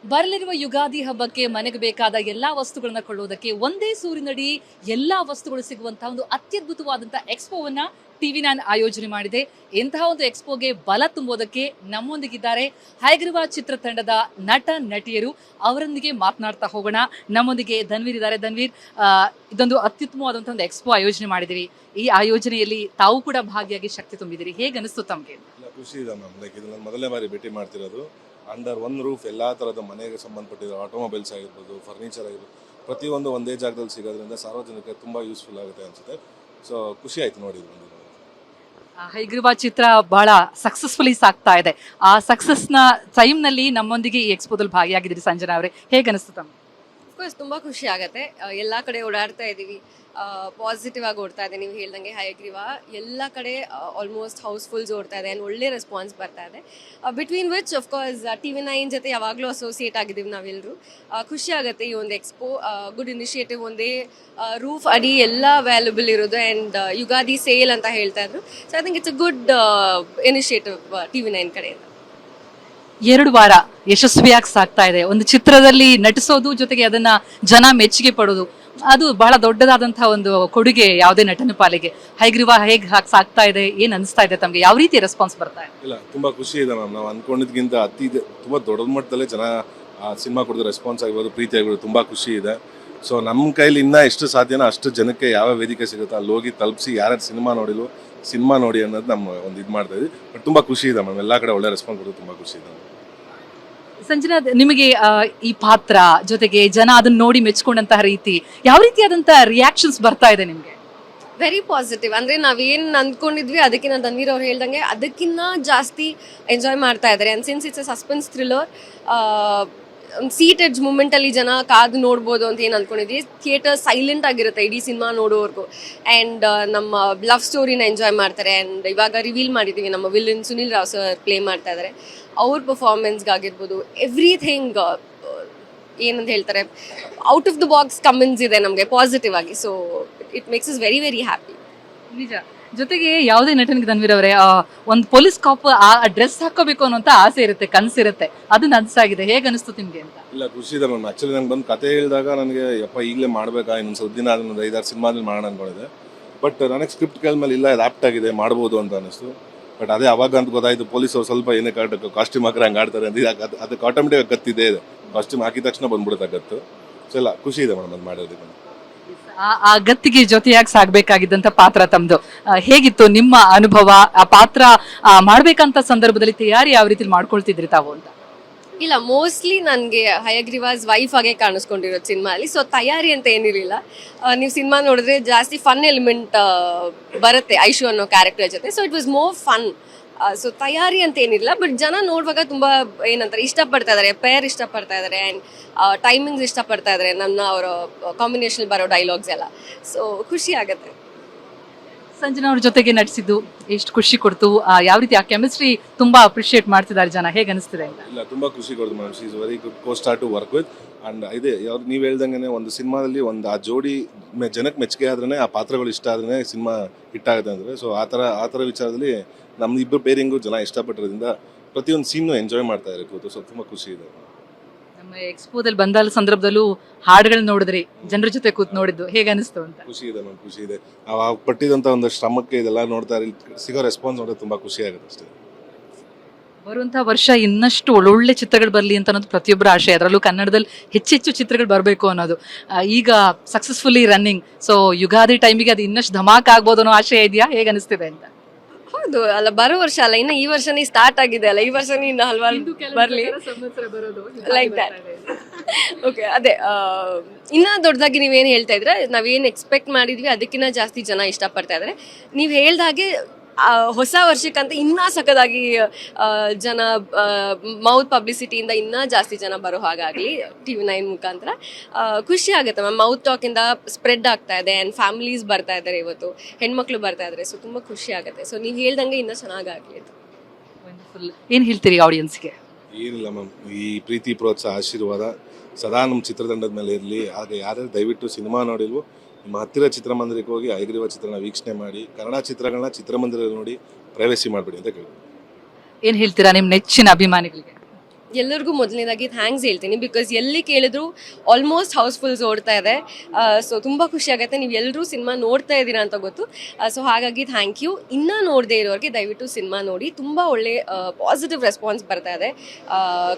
ಬರಲಿರುವ ಯುಗಾದಿ ಹಬ್ಬಕ್ಕೆ ಮನೆಗೆ ಬೇಕಾದ ಎಲ್ಲಾ ವಸ್ತುಗಳನ್ನ ಕೊಳ್ಳುವುದಕ್ಕೆ ಒಂದೇ ಸೂರಿನಡಿ ಎಲ್ಲಾ ವಸ್ತುಗಳು ಸಿಗುವಂತಹ ಒಂದು ಅತ್ಯದ್ಭುತವಾದಂತಹ ಎಕ್ಸ್ಪೋವನ್ನ TV9 ಆಯೋಜನೆ ಮಾಡಿದೆ. ಇಂತಹ ಒಂದು ಎಕ್ಸ್ಪೋಗೆ ಬಲ ತುಂಬುವುದಕ್ಕೆ ನಮ್ಮೊಂದಿಗಿದ್ದಾರೆ ಹೈಗ್ರೀವ ಚಿತ್ರತಂಡದ ನಟ ನಟಿಯರು. ಅವರೊಂದಿಗೆ ಮಾತನಾಡ್ತಾ ಹೋಗೋಣ. ನಮ್ಮೊಂದಿಗೆ ಧನ್ವೀರ್ ಇದ್ದಾರೆ. ಧನ್ವೀರ್, ಇದೊಂದು ಅತ್ಯುತ್ತಮವಾದಂತಹ ಒಂದು ಎಕ್ಸ್ಪೋ ಆಯೋಜನೆ ಮಾಡಿದಿರಿ. ಈ ಆಯೋಜನೆಯಲ್ಲಿ ತಾವು ಕೂಡ ಭಾಗಿಯಾಗಿ ಶಕ್ತಿ ತುಂಬಿದಿರಿ. ಹೇಗೆ ಅನಿಸ್ತು ತಮಗೆ? ಖುಷಿ ಇದೆ ಮ್ಯಾಮ್. ಲೈಕ್ ಇದು ನಾನು ಮೊದಲನೇ ಬಾರಿ ಭೇಟಿ ಮಾಡ್ತಿರೋದು. ಅಂಡರ್ ಒನ್ ರೂಫ್ ಎಲ್ಲ ಥರದ ಮನೆಗೆ ಸಂಬಂಧಪಟ್ಟಿರೋ ಆಟೋಮೊಬೈಲ್ಸ್ ಆಗಿರ್ಬೋದು, ಫರ್ನಿಚರ್ ಆಗಿರ್ಬೋದು, ಪ್ರತಿಯೊಂದು ಒಂದೇ ಜಾಗದಲ್ಲಿ ಸಿಗೋದ್ರಿಂದ ಸಾರ್ವಜನಿಕರಿಗೆ ತುಂಬ ಯೂಸ್ಫುಲ್ ಆಗುತ್ತೆ ಅನಿಸುತ್ತೆ. ಸೊ ಖುಷಿ ಆಯ್ತು ನೋಡಿ. ಹೈಗ್ರೀವ ಚಿತ್ರ ಬಹಳ ಸಕ್ಸಸ್ಫುಲಿ ಸಾಗ್ತಾ ಇದೆ. ಆ ಸಕ್ಸಸ್ನ ಟೈಮ್ನಲ್ಲಿ ನಮ್ಮೊಂದಿಗೆ ಈ ಎಕ್ಸ್ಪೋದಲ್ಲಿ ಭಾಗಿಯಾಗಿದ್ದೀರಿ. ಸಂಜನಾ ಅವರೇ, ಹೇಗೆ ಅನಿಸ್ತು ತಮಗೆ? ಅಫ್ಕೋರ್ಸ್ ತುಂಬ ಖುಷಿ ಆಗುತ್ತೆ. ಎಲ್ಲ ಕಡೆ ಓಡಾಡ್ತಾ ಇದ್ದೀವಿ, ಪಾಸಿಟಿವ್ ಆಗಿ ಓಡ್ತಾ ಇದೆ. ನೀವು ಹೇಳ್ದಂಗೆ ಹೈಗ್ರೀವ ಎಲ್ಲ ಕಡೆ ಆಲ್ಮೋಸ್ಟ್ ಹೌಸ್ಫುಲ್ಸ್ ಓಡ್ತಾ ಇದೆ ಆ್ಯಂಡ್ ಒಳ್ಳೆ ರೆಸ್ಪಾನ್ಸ್ ಬರ್ತಾ ಇದೆ. ಬಿಟ್ವೀನ್ ವಿಚ್ ಅಫ್ಕೋರ್ಸ್ TV9 ಜೊತೆ ಯಾವಾಗಲೂ ಅಸೋಸಿಯೇಟ್ ಆಗಿದ್ದೀವಿ ನಾವೆಲ್ಲರೂ. ಖುಷಿ ಆಗುತ್ತೆ ಈ ಒಂದು ಎಕ್ಸ್ಪೋ. Good initiative. ಒಂದೇ ರೂಫ್ ಅಡಿ ಎಲ್ಲ ಅವೈಲಬಲ್ ಇರೋದು ಆ್ಯಂಡ್ ಯುಗಾದಿ ಸೇಲ್ ಅಂತ ಹೇಳ್ತಾ ಇದ್ರು. So I think it's a good initiative TV9 ಕಡೆಯಿಂದ. 2 ವಾರ ಯಶಸ್ವಿಯಾಗಿ ಸಾಗ್ತಾ ಇದೆ. ಒಂದು ಚಿತ್ರದಲ್ಲಿ ನಟಿಸೋದು ಜೊತೆಗೆ ಅದನ್ನ ಜನ ಮೆಚ್ಚುಗೆ ಪಡೋದು, ಅದು ಬಹಳ ದೊಡ್ಡದಾದಂತಹ ಒಂದು ಕೊಡುಗೆ ಯಾವುದೇ ನಟನ ಪಾಲಿಗೆ. ಹೈಗ್ರೀವ ಹೇಗೆ ಸಾಗ್ತಾ ಇದೆ, ಏನ್ ಅನಿಸ್ತಾ ಇದೆ ತಮಗೆ? ಯಾವ ರೀತಿ ರೆಸ್ಪಾನ್ಸ್ ಬರ್ತಾ ಇದೆ? ಇಲ್ಲ, ತುಂಬಾ ಖುಷಿ ಇದೆ ಮ್ಯಾಮ್. ನಾವು ಅನ್ಕೊಂಡಿದ್ಗಿಂತ ತುಂಬಾ ದೊಡ್ಡ ಮಟ್ಟದಲ್ಲಿ ಜನ ಸಿನಿಮಾ ಕೊಡೋದು ರೆಸ್ಪಾನ್ಸ್ ಆಗಿರ್ಬೋದು, ಪ್ರೀತಿ ಆಗಿರ್ಬೋದು, ತುಂಬಾ ಖುಷಿ ಇದೆ. ಸೊ ನಮ್ಮ ಕೈಲಿ ಇನ್ನೂ ಎಷ್ಟು ಸಾಧ್ಯನೋ ಅಷ್ಟು ಜನಕ್ಕೆ ಯಾವ ವೇದಿಕೆ ಸಿಗುತ್ತೋ ಅಲ್ಲಿ ಹೋಗಿ ತಲುಪಿಸಿ ಯಾರ್ಯಾರು ಸಿನಿಮಾ ನೋಡಿಲ್ವೋ ಸಿನಿಮಾ ನೋಡಿ ಅನ್ನೋದು ನಮ್ಮ ಒಂದು ಇದು ಮಾಡ್ತಾ ಇದ್ವಿ. ಬಟ್ ತುಂಬಾ ಖುಷಿ ಇದೆ ಮ್ಯಾಮ್. ಎಲ್ಲ ಕಡೆ ಒಳ್ಳೆ ರೆಸ್ಪಾನ್ಸ್ ಕೊಡೋದು ತುಂಬಾ ಖುಷಿ ಇದೆ. ಸಂಜನಾ, ನಿಮಗೆ ಈ ಪಾತ್ರ ಜೊತೆಗೆ ಜನ ಅದನ್ನ ನೋಡಿ ಮೆಚ್ಕೊಂಡಂತಹ ರೀತಿ, ಯಾವ ರೀತಿಯಾದಂತಹ ರಿಯಾಕ್ಷನ್ಸ್ ಬರ್ತಾ ಇದೆ ನಿಮ್ಗೆ? Very positive. ಅಂದರೆ ನಾವೇನು ಅಂದ್ಕೊಂಡಿದ್ವಿ ಅದಕ್ಕಿಂತ ಧನ್ವೀರ್ ಅವ್ರು ಹೇಳ್ದಂಗೆ ಅದಕ್ಕಿಂತ ಜಾಸ್ತಿ ಎಂಜಾಯ್ ಮಾಡ್ತಾ ಇದ್ದಾರೆ. And since it's a suspense thriller, seat edge ಮೂಮೆಂಟಲ್ಲಿ ಜನ ಕಾದು ನೋಡ್ಬೋದು ಅಂತ ಏನು ಅಂದ್ಕೊಂಡಿದ್ವಿ. ಥಿಯೇಟರ್ ಸೈಲೆಂಟ್ ಆಗಿರುತ್ತೆ ಇಡೀ ಸಿನಿಮಾ ನೋಡೋವರೆಗೂ. ಆ್ಯಂಡ್ ನಮ್ಮ ಲವ್ ಸ್ಟೋರಿನ ಎಂಜಾಯ್ ಮಾಡ್ತಾರೆ. ಆ್ಯಂಡ್ ಇವಾಗ ರಿವೀಲ್ ಮಾಡಿದ್ದೀವಿ, ನಮ್ಮ villain Sunil Rao sir play ಮಾಡ್ತಾ ಇದ್ದಾರೆ. ಅವ್ರ ಪರ್ಫಾರ್ಮೆನ್ಸ್ಗಾಗಿರ್ಬೋದು, ಎವ್ರಿಥಿಂಗ್ ಏನಂತ ಹೇಳ್ತಾರೆ, out of the box comments ಇದೆ ನಮಗೆ ಪಾಸಿಟಿವ್ ಆಗಿ. So it makes is very very happy. ನಿಜ. ಜೊತೆಗೆ ಯಾವುದೇ ನಟನಿಗೆ ಧನ್ವೀರ್ ಅವರೇ ಒಂದು ಪೊಲೀಸ್ ಕಾಪ್ ಆ ಡ್ರೆಸ್ ಹಾಕೋಬೇಕು ಅನ್ನೋಂತ ಆಸೆ ಇರುತ್ತೆ, ಕನಸಿರುತ್ತೆ. ಅದು ನನ್ಸಾಗಿದೆ. ಹೇಗೆ ಅನಿಸ್ತು ನಿಮ್ಗೆ ಅಂತ? ಇಲ್ಲ, ಖುಷಿ ಇದೆ ಮ್ಯಾಮ್. ಆಕ್ಚುಲಿ ನಂಗೆ ಬಂದು ಕತೆ ಹೇಳಿದಾಗ ನನಗೆ ಈಗಲೇ ಮಾಡಬೇಕಾ, ಇನ್ನೊಂದು ಸ್ವಲ್ಪ ದಿನ ಅದನ್ನ 5-6 ಸಿನಿಮಾದಲ್ಲಿ ಮಾಡೋಣ ಅನ್ಕೊಂಡಿದ್ದೆ. ಬಟ್ ನನಗೆ ಸ್ಕ್ರಿಪ್ಟ್ ಕೇಳಿದ್ಮೇಲೆ ಇಲ್ಲ, ಇದು ಆಪ್ಟ್ ಆಗಿದೆ, ಮಾಡ್ಬೋದು ಅಂತ ಅನಿಸ್ತು. ಬಟ್ ಅದೇ ಅವಾಗ ಅಂತ ಗೊತ್ತಾಯ್ತು, ಪೊಲೀಸ್ ಅವ್ರು ಸ್ವಲ್ಪ ಏನೇ ಕಾಸ್ಟ್ಯೂಮ್ ಹಾಕಿದ್ರೆ ಹಂಗೆ ಆಡ್ತಾರೆ ಅಂತ. ಅದಕ್ಕೆ ಆಟೋಮೆಟಿಕ್ ಗತ್ತಿದೆ, ಕಾಸ್ಟ್ಯೂಮ್ ಹಾಕಿದ ತಕ್ಷಣ ಬಂದ್ಬಿಡುತ್ತೆ ಗತ್ತು. ಸೊ ಎಲ್ಲ ಖುಷಿ ಇದೆ ಮೇಡಮ್ ಅದು ಮಾಡೋದಕ್ಕೆ. ಆ ಗತ್ತಿಗೆ ಜೊತೆಯಾಗಿ ಸಾಗಬೇಕಾಗಿದ್ದಂತ ಪಾತ್ರ ತಮ್ದು. ಹೇಗಿತ್ತು ನಿಮ್ಮ ಅನುಭವ? ಆ ಪಾತ್ರ ಮಾಡ್ಬೇಕಂತ ಸಂದರ್ಭದಲ್ಲಿ ತಯಾರಿ ಯಾವ ರೀತಿ ಮಾಡ್ಕೊಳ್ತಿದ್ರಿ ತಾವು ಅಂತ? ಇಲ್ಲ, ಮೋಸ್ಟ್ಲಿ ನನಗೆ ಹಯಗ್ರೀವಾಸ್ ವೈಫ್ ಆಗೇ ಕಾಣಿಸ್ಕೊಂಡಿರೋದು ಸಿನಿಮಾಲಿ. ಸೊ ತಯಾರಿ ಅಂತ ಏನಿರಲಿಲ್ಲ. ನೀವು ಸಿನಿಮಾ ನೋಡಿದ್ರೆ ಜಾಸ್ತಿ ಫನ್ ಎಲಿಮೆಂಟ್ ಬರುತ್ತೆ ಐಶು ಅನ್ನೋ ಕ್ಯಾರೆಕ್ಟರ್ ಜೊತೆ. So it was more fun. So ತಯಾರಿ ಅಂತ ಏನಿಲ್ಲ. ಬಟ್ ಜನ ನೋಡುವಾಗ ತುಂಬ ಏನಂತಾರೆ ಇಷ್ಟಪಡ್ತಾ ಇದ್ದಾರೆ, ಪೇರ್ ಇಷ್ಟಪಡ್ತಾ ಇದ್ದಾರೆ. ಆ್ಯಂಡ್ ಟೈಮಿಂಗ್ಸ್ ಇಷ್ಟಪಡ್ತಾ ಇದ್ದಾರೆ, ನನ್ನ ಅವರ ಕಾಂಬಿನೇಷನ್ ಬರೋ ಡೈಲಾಗ್ಸ್ ಎಲ್ಲ. ಸೊ ಖುಷಿ ಆಗುತ್ತೆ. ಸಂಜನಾ ಅವ್ರ ಜೊತೆಗೆ ನಟಿಸಿದ್ದು ಎಷ್ಟು ಖುಷಿ ಕೊಡ್ತು? ಯಾವ ರೀತಿ ಆ ಕೆಮಿಸ್ಟ್ರಿ ತುಂಬಾ ಅಪ್ರಿಶಿಯೇಟ್ ಮಾಡ್ತಿದ್ದಾರೆ ಜನ, ಹೇಗೆ ಅನಿಸ್ತಿದೆ ಅಂತ? ಇಲ್ಲ, ತುಂಬಾ ಖುಷಿ ಕೊಡ್ತು ma'am. She is very good co star to work with. And ಇದೆ ಯಾವ್ದು ನೀವು ಹೇಳ್ದಂಗೆ ಒಂದು ಸಿನಿಮಾದಲ್ಲಿ ಒಂದು ಆ ಜೋಡಿ ಜನಕ್ಕೆ ಮೆಚ್ಚುಗೆ ಆದ್ರೆ, ಆ ಪಾತ್ರಗಳು ಇಷ್ಟ ಆದ್ರೆ ಸಿನಿಮಾ ಹಿಟ್ ಆಗುತ್ತೆ ಅಂದರೆ. ಸೊ ಆ ಥರ ವಿಚಾರದಲ್ಲಿ ನಮ್ಮ ಇಬ್ಬರು ಪೇರಿಂಗು ಜನ ಇಷ್ಟಪಟ್ಟಿರೋದ್ರಿಂದ ಪ್ರತಿಯೊಂದು ಸೀನು ಎಂಜಾಯ್ ಮಾಡ್ತಾ ಇದ್ದಾರೆ ಕೂತು. ಸೊ ತುಂಬ ಖುಷಿ ಇದೆ. ನಮ್ಮ ಎಕ್ಸ್ಪೋದಲ್ಲಿ ಬಂದ ಸಂದರ್ಭದಲ್ಲೂ ಹಾಡುಗಳು ನೋಡಿದ್ರಿ, ಜನರ ಜೊತೆ ಕೂತ್ ನೋಡಿದ್ದು ಹೇಗೆ ಅನಿಸ್ತು ಅಂತ? ಖುಷಿ ಇದೆ ಮ್ಯಾಮ್, ಖುಷಿ ಇದೆ. ಪಟ್ಟಿದಂಥ ಒಂದು ಶ್ರಮಕ್ಕೆ ಇದೆಲ್ಲ ನೋಡ್ತಾ ಸಿಗೋ ರೆಸ್ಪಾನ್ಸ್ ನೋಡಿದ್ರೆ ತುಂಬ ಖುಷಿ ಆಗುತ್ತೆ ಅಷ್ಟೇ. ಬರುವಂತಹ ವರ್ಷ ಇನ್ನಷ್ಟು ಒಳ್ಳೊಳ್ಳೆ ಚಿತ್ರಗಳು ಬರಲಿ ಅಂತ ಅನ್ನೋದು ಪ್ರತಿಯೊಬ್ಬರ ಆಶೆ. ಅದರಲ್ಲೂ ಕನ್ನಡದಲ್ಲಿ ಹೆಚ್ಚೆಚ್ಚು ಚಿತ್ರಗಳು ಬರಬೇಕು ಅನ್ನೋದು. ಈಗ ಸಕ್ಸಸ್ಫುಲಿ ರನ್ನಿಂಗ್. ಸೊ ಯುಗಾದಿ ಟೈಮಿಗೆ ಅದು ಇನ್ನಷ್ಟು ಧಮಾಕ್ ಆಗ್ಬೋದು ಅನ್ನೋ ಆಶೆ ಇದೆಯಾ? ಹೇಗೆ ಅನಿಸ್ತಿದೆ ಅಂತ? ಹೌದು, ಅಲ್ಲ ಬರೋ ವರ್ಷ ಅಲ್ಲ, ಇನ್ನು ಈ ವರ್ಷನೇ ಸ್ಟಾರ್ಟ್ ಆಗಿದೆ ಅಲ್ಲ, ಈ ವರ್ಷನೇ ಇನ್ನು ಹಲವಾರು ಬರಲಿ ಲೈಕ್ ದ್ಯಾಟ್. ಓಕೆ, ಅದೇ ಇನ್ನ ದೊಡ್ಡದಾಗಿ ನೀವೇನು ಹೇಳ್ತಾ ಇದ್ರೆ, ನಾವೇನು ಎಕ್ಸ್ಪೆಕ್ಟ್ ಮಾಡಿದ್ವಿ ಅದಕ್ಕಿಂತ ಜಾಸ್ತಿ ಜನ ಇಷ್ಟಪಡ್ತಾ ಇದ್ದಾರೆ. ನೀವು ಹೇಳ್ದಾಗೆ ಹೊಸ ವರ್ಷಕ್ಕಂತ ಇನ್ನೂ ಸಖತ್ತಾಗಿ ಜನ ಮೌತ್ ಪಬ್ಲಿಸಿಟಿಯಿಂದ ಇನ್ನೂ ಜಾಸ್ತಿ ಜನ ಬರೋ ಹಾಗಾಗಲಿ TV9 ಮುಖಾಂತರ. ಖುಷಿ ಆಗುತ್ತೆ ಮ್ಯಾಮ್. ಮೌತ್ ಟಾಕಿಂದ ಸ್ಪ್ರೆಡ್ ಆಗ್ತಾ ಇದೆ ಆ್ಯಂಡ್ ಫ್ಯಾಮಿಲೀಸ್ ಬರ್ತಾ ಇದ್ದಾರೆ, ಇವತ್ತು ಹೆಣ್ಮಕ್ಳು ಬರ್ತಾ ಇದ್ದಾರೆ. ಸೊ ತುಂಬ ಖುಷಿ ಆಗುತ್ತೆ. ಸೊ ನೀವು ಹೇಳ್ದಂಗೆ ಇನ್ನೂ ಚೆನ್ನಾಗಾಗಲಿ ಅದು. ಏನು ಹೇಳ್ತೀರಿ ಆಡಿಯನ್ಸ್ಗೆ? ಏನಿಲ್ಲ ಮ್ಯಾಮ್, ಈ ಪ್ರೀತಿ ಪ್ರೋತ್ಸಾಹ ಆಶೀರ್ವಾದ ಸದಾ ನಮ್ಮ ಚಿತ್ರತಂಡದ ಮೇಲೆ ಇರಲಿ. ಹಾಗೆ ಯಾರ್ಯಾರು ದಯವಿಟ್ಟು ಸಿನಿಮಾ ನೋಡಿಲ್ವೋ ನಿಮ್ಮ ಹತ್ತಿರ ಚಿತ್ರಮಂದಿರಕ್ಕೆ ಹೋಗಿ ಹೈಗ್ರೀವ ಚಿತ್ರನ ವೀಕ್ಷಣೆ ಮಾಡಿ, ಕನ್ನಡ ಚಿತ್ರಗಳನ್ನ ಚಿತ್ರಮಂದಿರದಲ್ಲಿ ನೋಡಿ ಪ್ರವೇಶ ಮಾಡಬೇಡಿ ಅಂತ ಕೇಳಿ. ಏನು ಹೇಳ್ತೀರಾ ನಿಮ್ಮ ನೆಚ್ಚಿನ ಅಭಿಮಾನಿಗಳಿಗೆ? ಎಲ್ಲರಿಗೂ ಮೊದಲನೇದಾಗಿ ಥ್ಯಾಂಕ್ಸ್ ಹೇಳ್ತೀನಿ, ಬಿಕಾಸ್ ಎಲ್ಲಿ ಕೇಳಿದ್ರು ಆಲ್ಮೋಸ್ಟ್ ಹೌಸ್ಫುಲ್ಸ್ ಓಡ್ತಾ ಇದೆ. ಸೊ ತುಂಬ ಖುಷಿ ಆಗುತ್ತೆ, ನೀವು ಎಲ್ಲರೂ ಸಿನಿಮಾ ನೋಡ್ತಾ ಇದ್ದೀರಾ ಅಂತ ಗೊತ್ತು. ಸೊ ಹಾಗಾಗಿ ಥ್ಯಾಂಕ್ ಯು. ಇನ್ನೂ ನೋಡದೇ ಇರೋರಿಗೆ ದಯವಿಟ್ಟು ಸಿನಿಮಾ ನೋಡಿ, ತುಂಬ ಒಳ್ಳೆ ಪಾಸಿಟಿವ್ ರೆಸ್ಪಾನ್ಸ್ ಬರ್ತಾ ಇದೆ,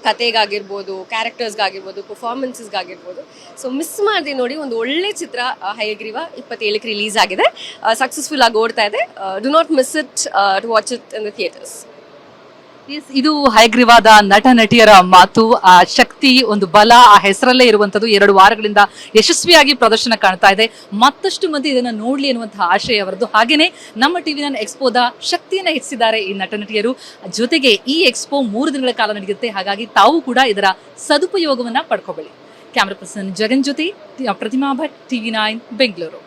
ಕತೆಗಾಗಿರ್ಬೋದು, ಕ್ಯಾರೆಕ್ಟರ್ಸ್ಗಾಗಿರ್ಬೋದು, ಪರ್ಫಾರ್ಮೆನ್ಸಸ್ಗಾಗಿರ್ಬೋದು. ಸೊ ಮಿಸ್ ಮಾಡದೆ ನೋಡಿ, ಒಂದು ಒಳ್ಳೆ ಚಿತ್ರ ಹಯಗ್ರೀವ 27ಕ್ಕೆ ರಿಲೀಸ್ ಆಗಿದೆ, ಸಕ್ಸಸ್ಫುಲ್ ಆಗಿ ಓಡ್ತಾ ಇದೆ. Do not miss it to watch it in the theatres. ಇದು ಹಯಗ್ರೀವಾದ ನಟ ನಟಿಯರ ಮಾತು. ಆ ಶಕ್ತಿ, ಒಂದು ಬಲ ಆ ಹೆಸರಲ್ಲೇ ಇರುವಂತದ್ದು 2 ವಾರಗಳಿಂದ ಯಶಸ್ವಿಯಾಗಿ ಪ್ರದರ್ಶನ ಕಾಣ್ತಾ ಇದೆ. ಮತ್ತಷ್ಟು ಮಂದಿ ಇದನ್ನ ನೋಡ್ಲಿ ಅನ್ನುವಂತಹ ಆಶಯ ಅವರದ್ದು. ಹಾಗೇನೆ ನಮ್ಮ TV9 ಎಕ್ಸ್ಪೋದ ಶಕ್ತಿಯನ್ನ ಹೆಚ್ಚಿಸಿದ್ದಾರೆ ಈ ನಟ ನಟಿಯರು. ಜೊತೆಗೆ ಈ ಎಕ್ಸ್ಪೋ 3 ದಿನಗಳ ಕಾಲ ನಡೆಯುತ್ತೆ, ಹಾಗಾಗಿ ತಾವು ಕೂಡ ಇದರ ಸದುಪಯೋಗವನ್ನ ಪಡ್ಕೋಬೇಡಿ. ಕ್ಯಾಮರಾ ಪರ್ಸನ್ ಜಗನ್ ಜೊತೆ ಪ್ರತಿಮಾ ಭಟ್, TV9 ಬೆಂಗಳೂರು.